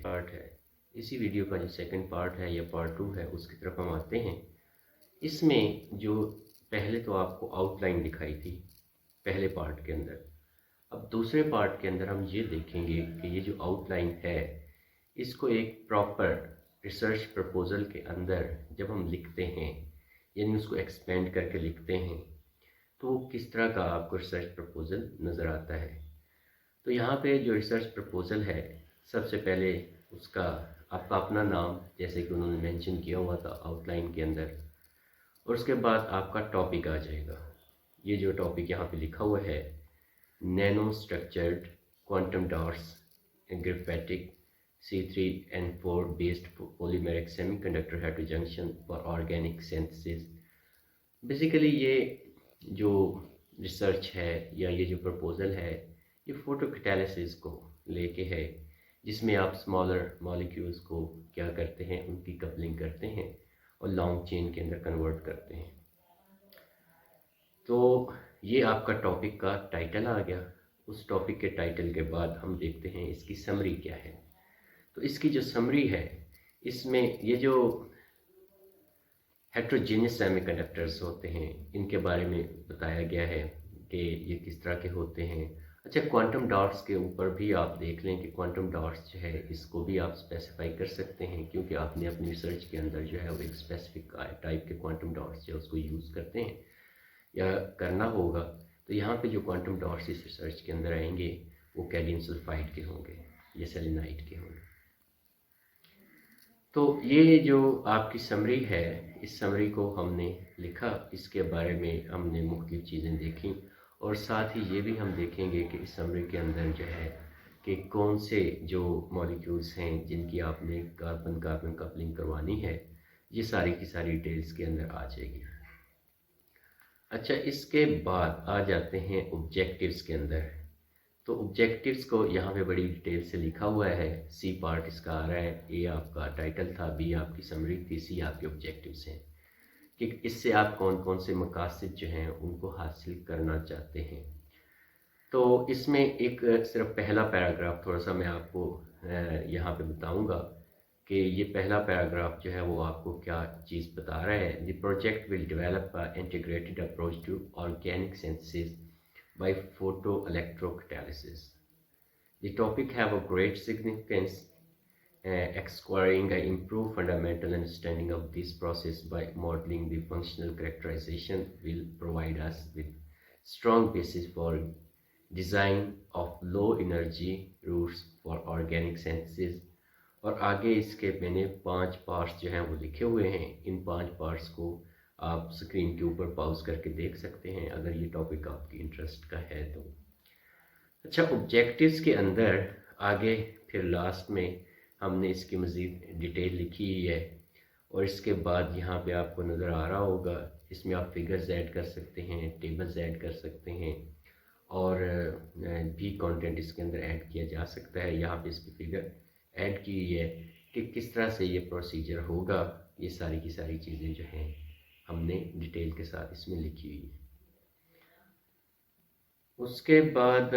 Part है। इसी video का जो सेकंड पार्ट है या पार्ट 2 है उसकी तरफ हम आते हैं। इसमें जो पहले तो आपको आउटलाइन दिखाई थी पहले पार्ट के अंदर, अब दूसरे पार्ट के अंदर हम ये देखेंगे कि ये जो आउटलाइन है इसको एक प्रॉपर रिसर्च प्रपोजल के अंदर जब हम लिखते हैं, यानी उसको एक्सपेंड करके लिखते हैं, तो वो किस तरह का आपको रिसर्च प्रपोजल नज़र आता है। तो यहाँ पे जो रिसर्च प्रपोजल है, सबसे पहले उसका आपका अपना नाम, जैसे कि उन्होंने मेंशन किया हुआ था आउटलाइन के अंदर, और उसके बाद आपका टॉपिक आ जाएगा। ये जो टॉपिक यहाँ पे लिखा हुआ है, nano structured quantum dots graphitic C3N4 based polymeric semiconductor heterojunction for organic synthesis। Basically ये जो रिसर्च है या ये जो प्रपोजल है, ये फोटोकैटालिसिस को लेके है, जिसमें आप स्मॉलर मॉलिक्यूल्स को क्या करते हैं, उनकी कपलिंग करते हैं और लॉन्ग चेन के अंदर कन्वर्ट करते हैं। तो ये आपका टॉपिक का टाइटल आ गया। उस टॉपिक के टाइटल के बाद हम देखते हैं इसकी समरी क्या है। तो इसकी जो समरी है, इसमें ये जो हेट्रोजीनियस सेमीकंडक्टर्स होते हैं इनके बारे में बताया गया है कि ये किस तरह के होते हैं। अच्छा, क्वांटम डॉट्स के ऊपर भी आप देख लें कि क्वांटम डॉट्स जो है इसको भी आप स्पेसिफाई कर सकते हैं, क्योंकि आपने अपनी रिसर्च के अंदर जो है वो एक स्पेसिफिक टाइप के क्वांटम डॉट्स जो है उसको यूज़ करते हैं या करना होगा। तो यहाँ पे जो क्वांटम डॉट्स इस रिसर्च के अंदर आएंगे वो कैडमियम सल्फाइड के होंगे या सेलेनाइड के होंगे। तो ये जो आपकी समरी है, इस समरी को हमने लिखा, इसके बारे में हमने मुख्तलिफ चीज़ें देखी, और साथ ही ये भी हम देखेंगे कि इस समरी के अंदर जो है कि कौन से जो मॉलिक्यूल्स हैं जिनकी आपने कार्बन कार्बन कपलिंग करवानी है, ये सारी की सारी डिटेल्स के अंदर आ जाएगी। अच्छा, इसके बाद आ जाते हैं ऑब्जेक्टिव्स के अंदर। तो ऑब्जेक्टिव्स को यहाँ पे बड़ी डिटेल से लिखा हुआ है। सी पार्ट इसका आ रहा है, ए आपका टाइटल था, बी आपकी समरी थी, सी आपके ऑब्जेक्टिव्स हैं कि इससे आप कौन कौन से मकासद जो हैं उनको हासिल करना चाहते हैं। तो इसमें एक सिर्फ पहला पैराग्राफ थोड़ा सा मैं आपको यहाँ पे बताऊँगा कि ये पहला पैराग्राफ जो है वो आपको क्या चीज़ बता रहा है। The project will develop a integrated approach to organic synthesis by photoelectrocatalysis. The topic have a great significance. Acquiring an improved fundamental understanding of this process by modeling the functional characterization will provide us with strong basis for design of low energy routes for organic synthesis। और आगे इसके मैंने 5 parts जो हैं वो लिखे हुए हैं। इन 5 पार्ट्स को आप स्क्रीन के ऊपर पॉज करके देख सकते हैं अगर ये टॉपिक आपकी इंटरेस्ट का है तो। अच्छा, ऑब्जेक्टिव्स के अंदर आगे फिर लास्ट में हमने इसकी मज़ीद डिटेल लिखी हुई है, और इसके बाद यहाँ पे आपको नज़र आ रहा होगा, इसमें आप फिगर्स ऐड कर सकते हैं, टेबल्स ऐड कर सकते हैं, और भी कंटेंट इसके अंदर ऐड किया जा सकता है। यहाँ पे इसकी फिगर ऐड की हुई है कि किस तरह से ये प्रोसीजर होगा। ये सारी की सारी चीज़ें जो हैं हमने डिटेल के साथ इसमें लिखी हुई है। उसके बाद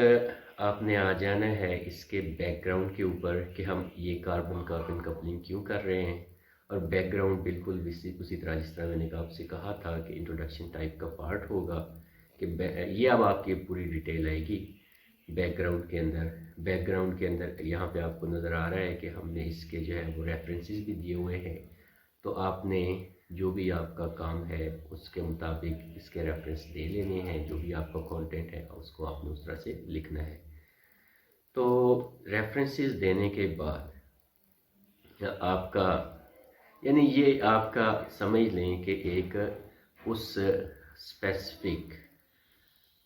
आपने आ जाना है इसके बैकग्राउंड के ऊपर कि हम ये कार्बन कार्बन कपलिंग क्यों कर रहे हैं। और बैकग्राउंड बिल्कुल उसी तरह जिस तरह मैंने आपसे कहा था कि इंट्रोडक्शन टाइप का पार्ट होगा कि ये अब आपकी पूरी डिटेल आएगी बैकग्राउंड के अंदर। बैकग्राउंड के अंदर यहाँ पे आपको नज़र आ रहा है कि हमने इसके जो है वो रेफरेंसेस भी दिए हुए हैं, तो आपने जो भी आपका काम है उसके मुताबिक इसके रेफरेंस दे लेने हैं। जो भी आपका कंटेंट है उसको आपने उस तरह से लिखना है। तो रेफरेंसेस देने के बाद आपका, यानी ये आपका समझ लें कि एक उस स्पेसिफिक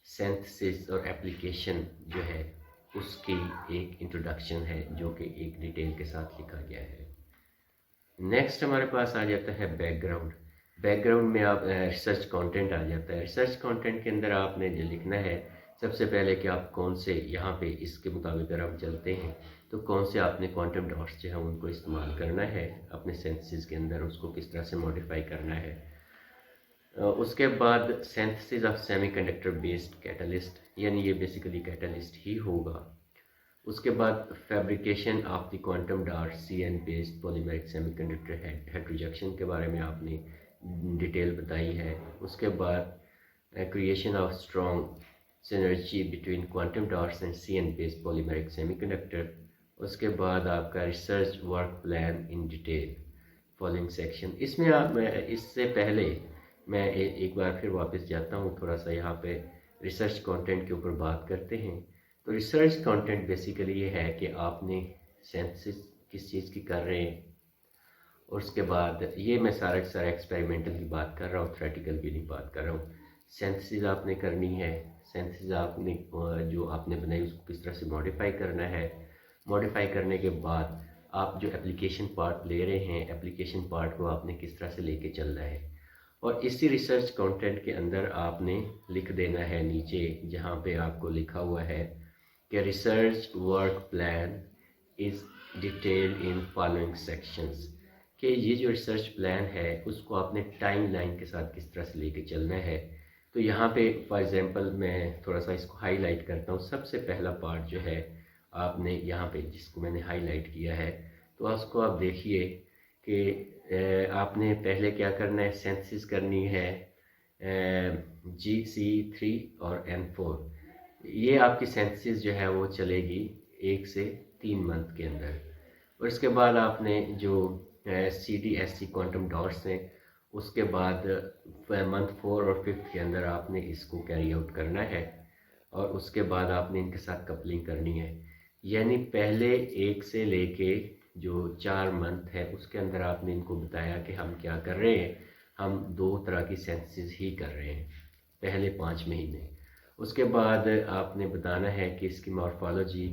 सिंथेसिस और एप्लीकेशन जो है उसकी एक इंट्रोडक्शन है जो कि एक डिटेल के साथ लिखा गया है। नेक्स्ट हमारे पास आ जाता है बैकग्राउंड। बैकग्राउंड में आप रिसर्च कंटेंट आ जाता है। रिसर्च कंटेंट के अंदर आपने जो लिखना है, सबसे पहले कि आप कौन से यहाँ पे इसके मुताबिक अगर हम चलते हैं तो कौन से आपने क्वांटम डॉट्स जो है उनको इस्तेमाल करना है अपने सिंथेसिस के अंदर, उसको किस तरह से मॉडिफाई करना है। उसके बाद synthesis of semiconductor based catalyst, यानी ये बेसिकली कैटलिस्ट ही होगा। उसके बाद fabrication of the quantum dot CN based polymeric semiconductor heterojunction के बारे में आपने डिटेल बताई है। उसके बाद creation of strong synergy between quantum dots and CN based polymeric semiconductor. उसके बाद आपका research work plan in detail following section. इसमें आप इससे पहले मैं एक बार फिर वापस जाता हूँ, थोड़ा सा यहाँ पे रिसर्च कंटेंट के ऊपर बात करते हैं। तो रिसर्च कंटेंट बेसिकली ये है कि आपने सिंथेसिस किस चीज़ की कर रहे हैं, और उसके बाद ये मैं सारा एक्सपेरिमेंटल की बात कर रहा हूँ, थ्योरेटिकल की नहीं बात कर रहा हूँ। सिंथेसिस आपने करनी है, सिंथेसिस आपने जो आपने बनाई उसको किस तरह से मॉडिफाई करना है। मॉडिफाई करने के बाद आप जो एप्लीकेशन पार्ट ले रहे हैं, एप्लीकेशन पार्ट को आपने किस तरह से लेके चलना है। और इसी रिसर्च कंटेंट के अंदर आपने लिख देना है नीचे, जहाँ पे आपको लिखा हुआ है कि research work plan is detailed in following sections, कि ये जो रिसर्च प्लान है उसको आपने टाइम लाइन के साथ किस तरह से लेके चलना है। तो यहाँ पे फॉर एग्जांपल मैं थोड़ा सा इसको हाईलाइट करता हूँ। सबसे पहला पार्ट जो है आपने यहाँ पे जिसको मैंने हाईलाइट किया है, तो उसको आप देखिए कि आपने पहले क्या करना है, सिंथेसिस करनी है GC3 और N4। ये आपकी सिंथेसिस जो है वो चलेगी 1 से 3 मंथ के अंदर। और इसके बाद आपने जो CDSC क्वांटम डॉट्स हैं, उसके बाद मंथ 4 और 5 के अंदर आपने इसको कैरी आउट करना है, और उसके बाद आपने इनके साथ कपलिंग करनी है। यानी पहले 1 से लेके जो 4 मंथ है उसके अंदर आपने इनको बताया कि हम क्या कर रहे हैं, हम 2 तरह की सेंसेस ही कर रहे हैं पहले 5 महीने। उसके बाद आपने बताना है कि इसकी मॉर्फोलॉजी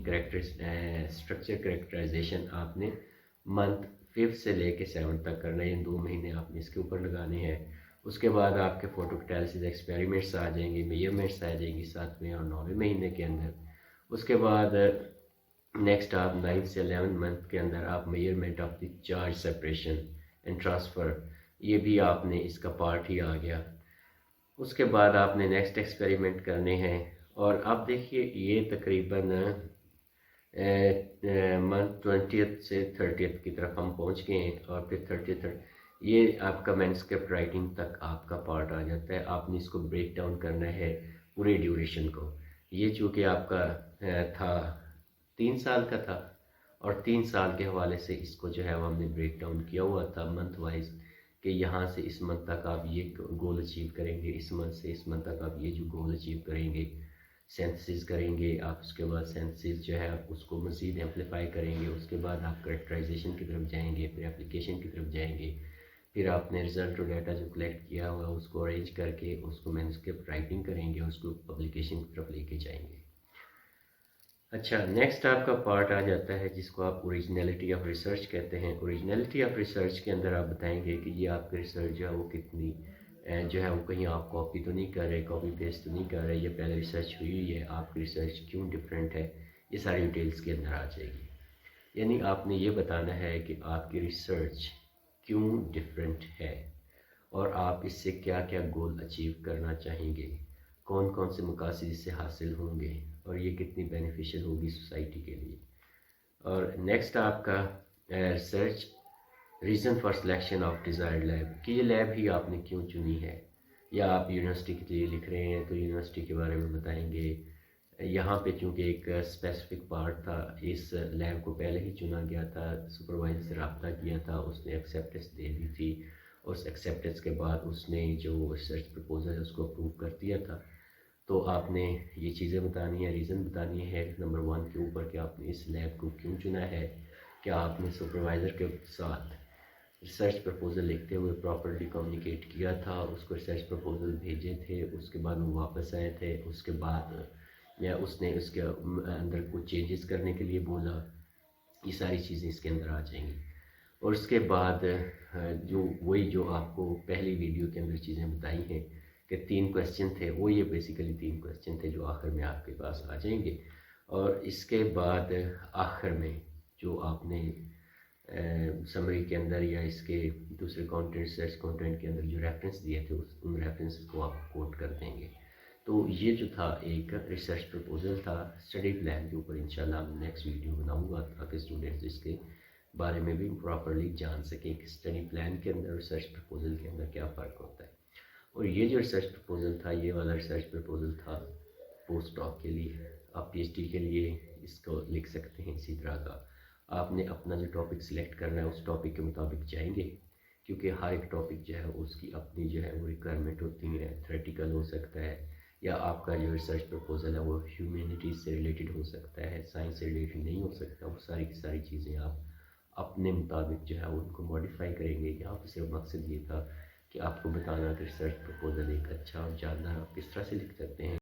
स्ट्रक्चर करेक्टराइजेशन आपने मंथ 5 से लेके 7 तक करना है। 2 महीने आपने इसके ऊपर लगाने हैं। उसके बाद आपके फोटोकैटालिसिस एक्सपेरिमेंट्स आ जाएंगे, मेजरमेंट्स आ जाएंगी 7वें और 9वें महीने के अंदर। उसके बाद नेक्स्ट आप 9 से 11 मंथ के अंदर आप measurement of the charge separation and transfer, ये भी आपने इसका पार्ट ही आ गया। उसके बाद आपने नेक्स्ट एक्सपेरिमेंट करने हैं। और आप देखिए ये तकरीबन मंथ 20th से 30th की तरफ हम पहुंच गए हैं, और फिर 30th ये आपका मैन्युस्क्रिप्ट राइटिंग तक आपका पार्ट आ जाता है। आपने इसको ब्रेक डाउन करना है पूरे ड्यूरेशन को। ये चूँकि आपका था 3 साल का था, और 3 साल के हवाले से इसको जो है वो हमने ब्रेक डाउन किया हुआ था मंथ वाइज, कि यहाँ से इस मंथ तक आप ये गोल अचीव करेंगे, इस मंथ से इस मंथ तक आप ये जो गोल अचीव करेंगे, सेंसिस करेंगे आप। उसके बाद सेंसिस जो है आप उसको मज़ीद एम्पलीफाई करेंगे। उसके बाद आप करेक्टराइजेशन की तरफ जाएंगे, फिर एप्लीकेशन की तरफ जाएंगे, फिर आपने रिज़ल्ट और डाटा जो कलेक्ट किया हुआ उसको अरेंज करके उसको मैन्युस्क्रिप्ट राइटिंग करेंगे, उसको पब्लिकेशन की तरफ लेके जाएंगे। अच्छा, नेक्स्ट आपका पार्ट आ जाता है जिसको आप ओरिजिनलिटी ऑफ रिसर्च कहते हैं। ओरिजिनलिटी ऑफ रिसर्च के अंदर आप बताएंगे कि ये आपकी रिसर्च जो है वो कितनी जो है वो कहीं आप कॉपी तो नहीं कर रहे, कॉपी पेस्ट तो नहीं कर रहे, ये पहले रिसर्च हुई है, आपकी रिसर्च क्यों डिफरेंट है, ये सारी डिटेल्स के अंदर आ जाएगी। यानी आपने ये बताना है कि आपकी रिसर्च क्यों डिफरेंट है, और आप इससे क्या क्या गोल अचीव करना चाहेंगे, कौन कौन से मकासद इससे हासिल होंगे, और ये कितनी बेनिफिशियल होगी सोसाइटी के लिए। और नेक्स्ट आपका research reason for selection of desired lab, कि ये लैब ही आपने क्यों चुनी है, या आप यूनिवर्सिटी के लिए लिख रहे हैं तो यूनिवर्सिटी के बारे में बताएंगे। यहाँ पे चूँकि एक स्पेसिफिक पार्ट था, इस लैब को पहले ही चुना गया था, सुपरवाइजर से रब्ता किया था, उसने एक्सेप्टेंस दे दी थी, उस एक्सेप्टेंस के बाद उसने जो रिसर्च प्रपोजल है उसको अप्रूव कर दिया था। तो आपने ये चीज़ें बतानी है, रीज़न बतानी है नंबर 1 के ऊपर कि आपने इस लैब को क्यों चुना है। क्या आपने सुपरवाइज़र के साथ रिसर्च प्रपोजल लिखते हुए प्रॉपर्ली कम्युनिकेट किया था, उसको रिसर्च प्रपोजल भेजे थे, उसके बाद वो वापस आए थे, उसके बाद या उसने उसके अंदर कुछ चेंजेस करने के लिए बोला, ये सारी चीज़ें इसके अंदर आ जाएंगी। और उसके बाद जो वही जो आपको पहली वीडियो के अंदर चीज़ें बताई हैं कि 3 क्वेश्चन थे, वो ये बेसिकली 3 क्वेश्चन थे जो आखिर में आपके पास आ जाएंगे। और इसके बाद आखिर में जो आपने समरी के अंदर या इसके दूसरे कंटेंट सर्च कंटेंट के अंदर जो रेफरेंस दिए थे उन रेफरेंस को आप कोट कर देंगे। तो ये जो था एक रिसर्च प्रपोजल था स्टडी प्लान के ऊपर। इंशाल्लाह मैं नेक्स्ट वीडियो बनाऊंगा ताकि स्टूडेंट्स इसके बारे में भी प्रॉपरली जान सकें कि स्टडी प्लान के अंदर रिसर्च प्रपोजल के अंदर क्या फ़र्क होता है। और ये जो रिसर्च प्रपोजल था, ये वाला रिसर्च प्रपोजल था पोस्ट डॉक के लिए। आप पीएचडी के लिए इसको लिख सकते हैं। इसी तरह का आपने अपना जो टॉपिक सिलेक्ट करना है उस टॉपिक के मुताबिक जाएंगे, क्योंकि हर एक टॉपिक जो है उसकी अपनी जो है वो रिक्वायरमेंट होती है। थ्योरेटिकल हो सकता है या आपका जो रिसर्च प्रपोजल है वो ह्यूमैनिटीज़ से रिलेटेड हो सकता है, साइंस से रिलेटेड नहीं हो सकता। वो सारी की सारी चीज़ें आप अपने मुताबिक जो है उनको मॉडिफाई करेंगे। यहाँ पर सिर्फ मकसद ये था कि आपको बताना कि रिसर्च प्रपोजल एक अच्छा और जानदार आप किस तरह से लिख सकते हैं।